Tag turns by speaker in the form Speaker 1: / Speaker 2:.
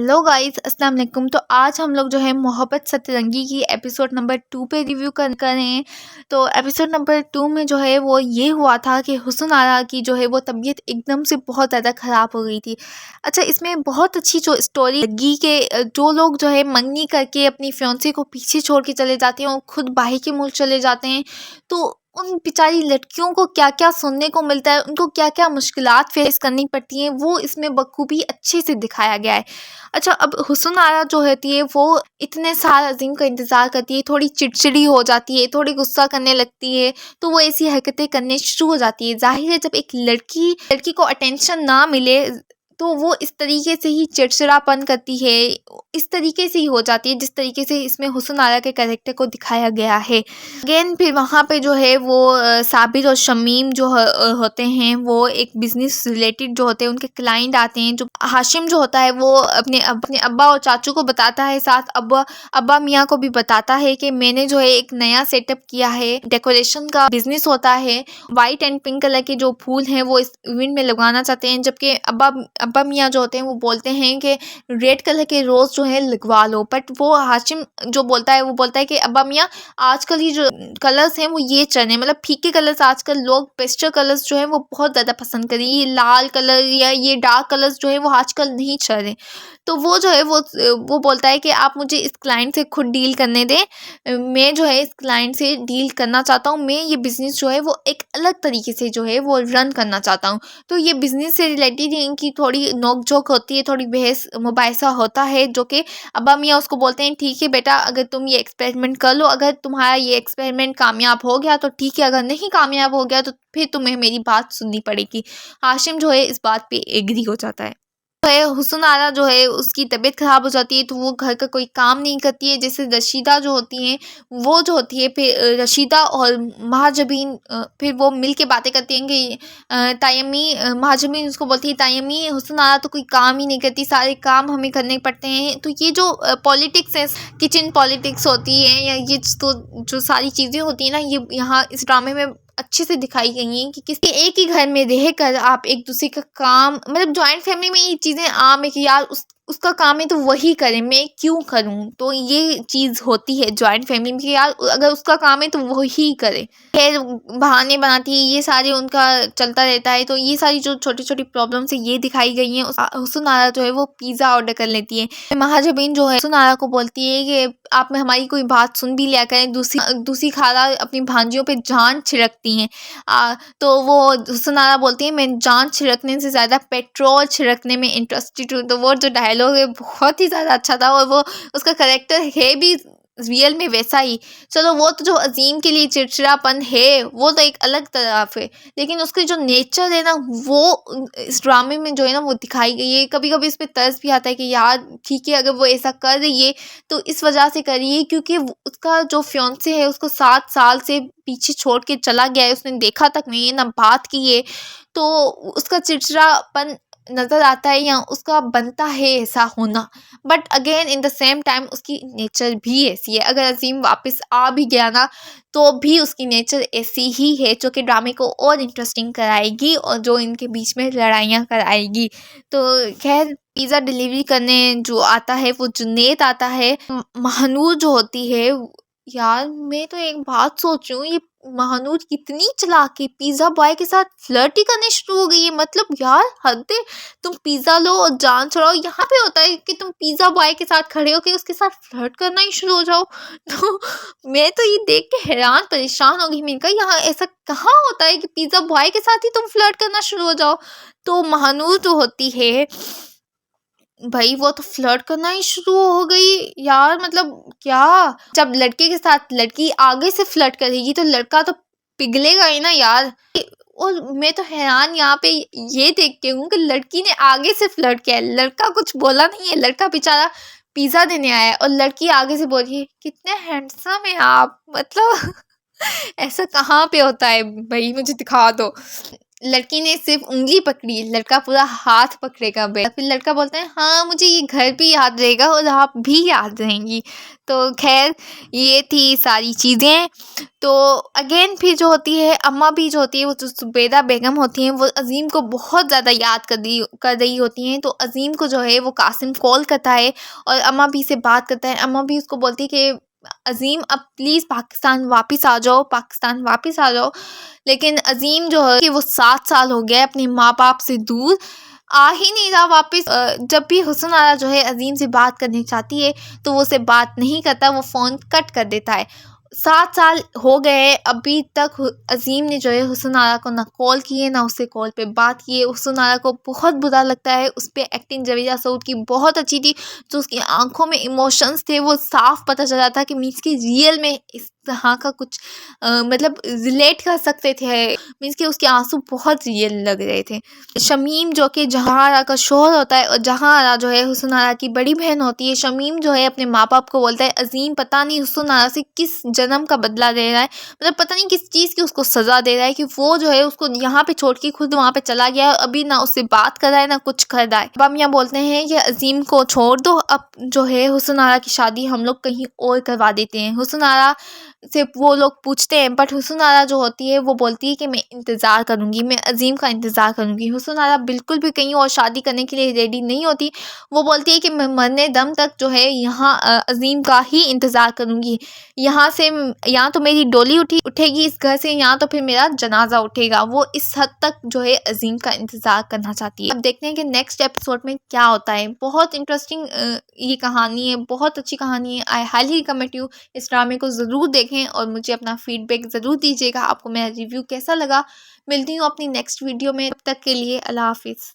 Speaker 1: Hello guys, अस्सलाम वालेकुम। तो आज हम लोग जो है मोहब्बत सतरंगी की एपिसोड नंबर 2 पे रिव्यू कर रहे हैं। तो एपिसोड नंबर 2 में जो है वो ये हुआ था कि हुस्न आरा की जो है वो तबीयत एकदम से बहुत ज़्यादा ख़राब हो गई थी। अच्छा, इसमें बहुत अच्छी जो स्टोरी लगी कि जो लोग जो है मंगनी करके अपनी फियांसे को पीछे छोड़ के चले जाते हैं और खुद बाहर के मुल्क चले जाते हैं, तो उन बेचारी लड़कियों को क्या-क्या सुनने को मिलता है, उनको क्या-क्या मुश्किलात फेस करनी पड़ती हैं, वो इसमें बखूबी अच्छे से दिखाया गया है। अच्छा, अब हुस्न आरा जो होती है वो इतने साल अज़ीम का इंतज़ार करती है, थोड़ी चिड़चिड़ी हो जाती है, थोड़ी गुस्सा करने लगती है, तो वो ऐसी हरकतें करने शुरू हो जाती है। ज़ाहिर है, जब एक लड़की को अटेंशन ना मिले तो वो इस तरीके से ही चिड़चिड़ापन करती है, इस तरीके से ही हो जाती है जिस तरीके से इसमें हुस्न आरा के कैरेक्टर को दिखाया गया है। अगेन फिर वहाँ पे जो है वो साबिर और शमीम जो होते हैं, वो एक बिज़नेस रिलेटेड जो होते हैं, उनके क्लाइंट आते हैं। जो हाशिम जो होता है वो अपने अब्बा और चाचू को बताता है, साथ अब्बा मियाँ को भी बताता है कि मैंने जो है एक नया सेटअप किया है, डेकोरेशन का बिज़नेस होता है। वाइट एंड पिंक कलर के जो फूल हैं वो इस इवेंट में लगवाना चाहते हैं, जबकि अब्बा मियाँ जो होते हैं वो बोलते हैं कि रेड कलर के रोज़ जो है लगवा लो। बट वो हाशिम जो बोलता है वो बोलता है कि अब्बा मियाँ, आजकल ये जो कलर्स हैं वो ये चल रहे हैं, मतलब फीके कलर्स आजकल लोग पेस्टल कलर्स जो है वो बहुत ज़्यादा पसंद करें, ये लाल कलर या ये डार्क कलर्स जो है वो आजकल नहीं चल रहे। तो वो जो है वो बोलता है कि आप मुझे इस क्लाइंट से खुद डील करने दें, मैं जो है इस क्लाइंट से डील करना चाहता हूँ, मैं ये बिज़नेस जो है वो एक अलग तरीके से जो है वो रन करना चाहता हूँ। तो ये बिज़नेस से रिलेटेड इनकी थोड़ी नोक झोंक होती है, थोड़ी बहस मुबाहिसा होता है, जो कि अब्बा मियाँ उसको बोलते हैं, ठीक है बेटा, अगर तुम ये एक्सपेरिमेंट कर लो, अगर तुम्हारा ये एक्सपेरिमेंट कामयाब हो गया तो ठीक है, अगर नहीं कामयाब हो गया तो फिर तुम्हें मेरी बात सुननी पड़ेगी। हाशिम जो है इस बात पे एग्री हो जाता है। है हुस्न आरा जो है उसकी तबीयत ख़राब हो जाती है, तो वो घर का कोई काम नहीं करती है। जैसे रशीदा जो होती हैं, वो जो होती है, फिर रशीदा और महाजबीन फिर वो मिल के बातें करती हैं कि तायम्मी, महाजबीन उसको बोलती है, तायम्मी हुस्न आरा तो कोई काम ही नहीं करती, सारे काम हमें करने पड़ते हैं। तो ये जो पॉलिटिक्स है, किचन पॉलिटिक्स होती है, या ये तो जो सारी चीज़ें होती हैं ना, ये यहाँ इस ड्रामे में अच्छे से दिखाई गई हैं कि किसी एक ही घर में रहकर आप एक दूसरे का काम, मतलब जॉइंट फैमिली में ये चीज़ें आम है कि यार उसका काम है तो वही करे, मैं क्यों करूं। तो ये चीज़ होती है जॉइंट फैमिली में कि यार अगर उसका काम है तो वही करे। खैर, बहाने बनाती है, ये सारे उनका चलता रहता है। तो ये सारी जो छोटी छोटी प्रॉब्लम्स है ये दिखाई गई हैं। हुस्न आरा जो है वो पिज़्ज़ा ऑर्डर कर लेती है। महाजबीन जो है हुस्न आरा को बोलती है कि आप में हमारी कोई बात सुन भी लिया करें। दूसरी खाला अपनी भांजियों पे जान छिड़कती हैं। तो वो हुस्न आरा बोलती है, मैं जान छिड़कने से ज़्यादा पेट्रोल छिड़कने में इंटरेस्टेड हूँ। तो वो जो डायलॉग है बहुत ही ज़्यादा अच्छा था, और वो उसका करेक्टर है भी रियल में वैसा ही। चलो, वो तो जो अजीम के लिए चिड़चिड़ापन है वो तो एक अलग तरफ है, लेकिन उसकी जो नेचर है ना वो इस ड्रामे में जो है ना वो दिखाई गई है। कभी कभी इस पे तरस भी आता है कि यार ठीक है, अगर वो ऐसा कर रही है तो इस वजह से कर रही है क्योंकि उसका जो फियांसे है उसको 7 साल से पीछे छोड़ के चला गया है, उसने देखा तक नहीं है, ना बात की है। तो उसका चिड़चिड़ापन नज़र आता है, या उसका बनता है ऐसा होना। But again in the same time उसकी नेचर भी ऐसी है। अगर अजीम वापस आ भी गया ना, तो भी उसकी नेचर ऐसी ही है, जो कि ड्रामे को और इंटरेस्टिंग कराएगी और जो इनके बीच में लड़ाइयाँ कराएगी। तो खैर, पिज़्ज़ा डिलीवरी करने जो आता है वो जुनैद आता है। महानूर जो होती है, यार मैं तो एक बात सोच रही हूँ, ये महानूर कितनी चालाक है, पिज़्ज़ा बॉय के साथ फ्लर्ट ही करने शुरू हो गई है। मतलब यार हद है, तुम पिज़्ज़ा लो और जान छुड़ाओ। यहाँ पे होता है कि तुम पिज़्ज़ा बॉय के साथ खड़े हो के उसके साथ फ्लर्ट करना ही शुरू हो जाओ। तो मैं तो ये देख के हैरान परेशान हो गई। मैंने कहा यहाँ ऐसा कहाँ होता है कि पिज़्ज़ा बॉय के साथ ही तुम फ्लर्ट करना शुरू हो जाओ। तो महानूर जो होती है भाई, वो तो फ्लर्ट करना ही शुरू हो गई यार। मतलब क्या, जब लड़के के साथ लड़की आगे से फ्लर्ट करेगी तो लड़का तो पिघलेगा ही ना यार। और मैं तो हैरान यहाँ पे ये देख के हूँ कि लड़की ने आगे से फ्लर्ट किया है, लड़का कुछ बोला नहीं है। लड़का बेचारा पिज्जा देने आया है और लड़की आगे से बोल रही है, कितने हैंडसम है आप। मतलब ऐसा कहाँ पे होता है भाई, मुझे दिखा दो। लड़की ने सिर्फ उंगली पकड़ी, लड़का पूरा हाथ पकड़ेगा बेटा। फिर लड़का बोलता है हाँ मुझे ये घर भी याद रहेगा और आप भी याद रहेंगी। तो खैर ये थी सारी चीज़ें। तो अगेन फिर जो होती है अम्मा भी जो होती है वो जो जुबैदा बेगम होती हैं वो अज़ीम को बहुत ज़्यादा याद कर रही होती हैं। तो अज़ीम को जो है वो कासिम कॉल करता है और अम्मा भी से बात करता है। अम्मा भी उसको बोलती है कि अज़ीम अब प्लीज़ पाकिस्तान वापस आ जाओ, पाकिस्तान वापस आ जाओ। लेकिन अज़ीम जो है कि वो 7 साल हो गए अपने माँ बाप से दूर, आ ही नहीं रहा वापस। जब भी हुस्न आरा जो है अज़ीम से बात करनी चाहती है तो वो उससे बात नहीं करता, वो फ़ोन कट कर देता है। 7 साल हो गए अभी तक अज़ीम ने जो है हुस्न आरा को ना कॉल किए ना उससे कॉल पे बात किए। हुस्न आरा को बहुत बुरा लगता है। उस पर एक्टिंग जवेदा सऊद की बहुत अच्छी थी। जो उसकी आंखों में इमोशंस थे वो साफ पता चला था कि मीन्स की रियल में इस तरह का कुछ मतलब रिलेट कर सकते थे। मीन्स कि उसके आंसू बहुत रियल लग रहे थे। शमीम जो कि जहांआरा का शोहर होता है और जहांआरा जो है हुस्न आरा की बड़ी बहन होती है। शमीम जो है अपने माँ बाप को बोलता है अज़ीम पता नहीं हुस्न आरा से किस जन्म का बदला ले रहा है, मतलब पता नहीं किस चीज़ की उसको सज़ा दे रहा है कि वो जो है उसको यहाँ पे छोड़ के खुद वहाँ पे चला गया है। अभी ना उससे बात कर रहा है ना कुछ कर रहा है। अब हम यहाँ बोलते हैं कि अज़ीम को छोड़ दो, अब जो है हुस्न आरा की शादी हम लोग कहीं और करवा देते हैं। हुस्न आरा से वो लोग पूछते हैं बट हुस्न आरा जो होती है वो बोलती है कि मैं इंतज़ार करूँगी, मैं अज़ीम का इंतज़ार करूँगी। हुस्न आरा बिल्कुल भी कहीं और शादी करने के लिए रेडी नहीं होती। वो बोलती है कि मैं मरने दम तक जो है यहाँ अज़ीम का ही इंतज़ार करूँगी। यहाँ से यहाँ तो मेरी डोली उठेगी इस घर से, यहाँ तो फिर मेरा जनाजा उठेगा। वो इस हद तक जो है अज़ीम का इंतज़ार करना चाहती है। अब देखते हैं कि नेक्स्ट एपिसोड में क्या होता है। बहुत इंटरेस्टिंग ये कहानी है, बहुत अच्छी कहानी है। आई हाईली रिकमेंड यू इस ड्रामे को ज़रूर देखें और मुझे अपना फीडबैक ज़रूर दीजिएगा आपको मेरा रिव्यू कैसा लगा। मिलती हूँ अपनी नेक्स्ट वीडियो में, तब तक के लिए अल्लाह हाफिज़।